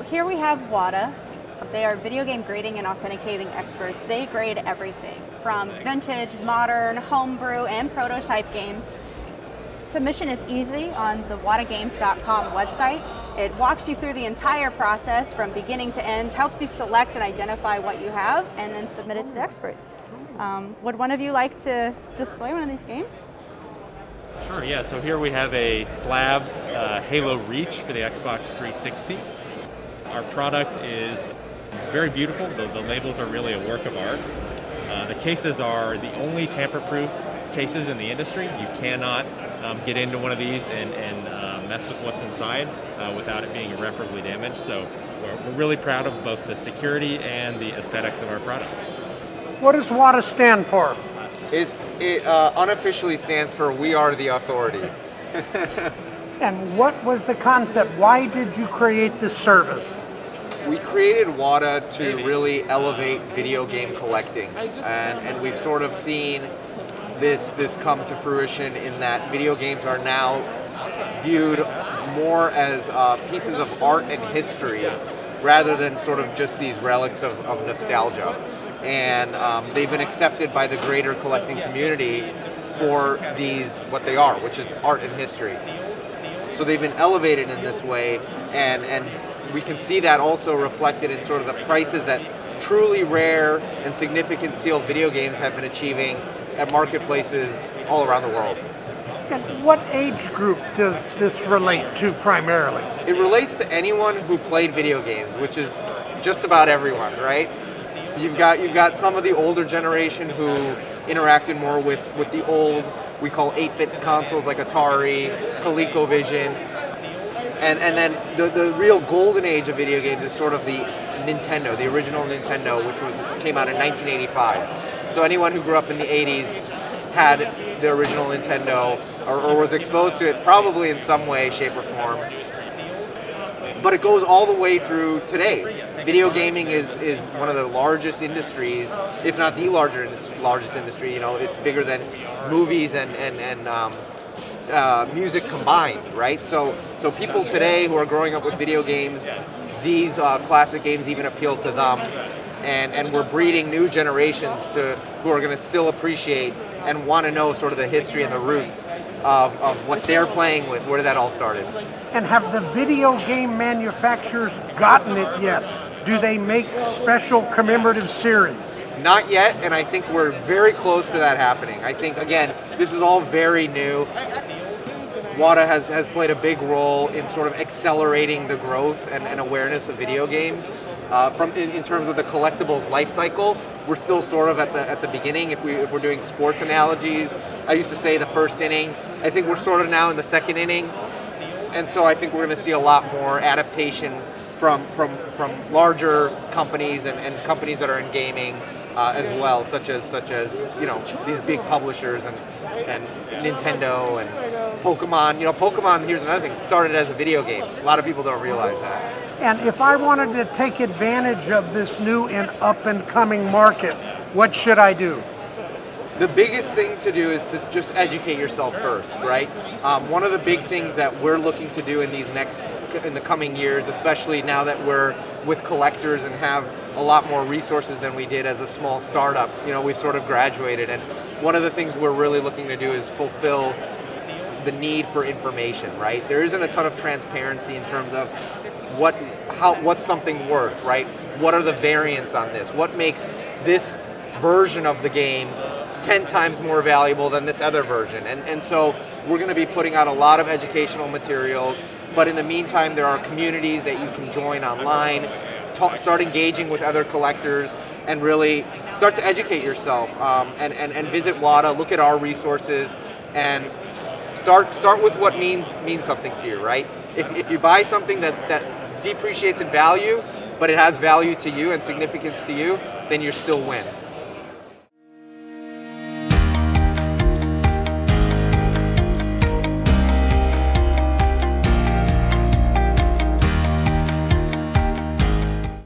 here we have WATA. They are video game grading and authenticating experts. They grade everything from vintage, modern, homebrew, and prototype games. Submission is easy on the watagames.com website. It walks you through the entire process from beginning to end, helps you select and identify what you have, and then submit it to the experts. Would one of you like to display one of these games? Sure, yeah. So here we have a slabbed Halo Reach for the Xbox 360. Our product is very beautiful. The labels are really a work of art. The cases are the only tamper-proof cases in the industry. You cannot get into one of these and mess with what's inside without it being irreparably damaged. So we're really proud of both the security and the aesthetics of our product. What does WATA stand for? It unofficially stands for We Are the Authority. And what was the concept? Why did you create this service? We created WATA to really elevate video game collecting, and we've sort of seen this come to fruition in that video games are now viewed more as pieces of art and history rather than sort of just these relics of nostalgia. And they've been accepted by the greater collecting community for these, what they are, which is art and history. So they've been elevated in this way, and we can see that also reflected in sort of the prices that truly rare and significant sealed video games have been achieving at marketplaces all around the world. And what age group does this relate to primarily? It relates to anyone who played video games, which is just about everyone, right? You've got some of the older generation who interacted more with the old, we call 8-bit consoles like Atari, ColecoVision, and then the real golden age of video games is sort of the Nintendo, the original Nintendo, which came out in 1985. So anyone who grew up in the 80s had the original Nintendo or was exposed to it probably in some way, shape, or form. But it goes all the way through today. Video gaming is one of the largest industries, if not the largest industry. You know, it's bigger than movies and music combined, right? So people today who are growing up with video games, these classic games even appeal to them, and we're breeding new generations who are going to still appreciate and want to know sort of the history and the roots of what they're playing with, where that all started. And have the video game manufacturers gotten it yet? Do they make special commemorative series? Not yet, and I think we're very close to that happening. I think, again, this is all very new. WATA has played a big role in sort of accelerating the growth and awareness of video games. In terms of the collectibles life cycle, we're still sort of at the beginning. If we're doing sports analogies, I used to say the first inning. I think we're sort of now in the second inning, and so I think we're going to see a lot more adaptation from larger companies and companies that are in gaming as well, such as you know, these big publishers and Nintendo and Pokemon. You know, Pokemon, here's another thing, started as a video game. A lot of people don't realize that. And if I wanted to take advantage of this new and up-and-coming market, what should I do? The biggest thing to do is to just educate yourself first, right? One of the big things that we're looking to do in the coming years, especially now that we're with collectors and have a lot more resources than we did as a small startup. You know, we've sort of graduated, and one of the things we're really looking to do is fulfill the need for information, right? There isn't a ton of transparency in terms of what's something worth, right? What are the variants on this? What makes this version of the game 10 times more valuable than this other version? And so we're going to be putting out a lot of educational materials, but in the meantime there are communities that you can join online, start engaging with other collectors, and really start to educate yourself, and visit WATA, look at our resources, and start with what means something to you, right? If you buy something that depreciates in value, but it has value to you and significance to you, then you still win.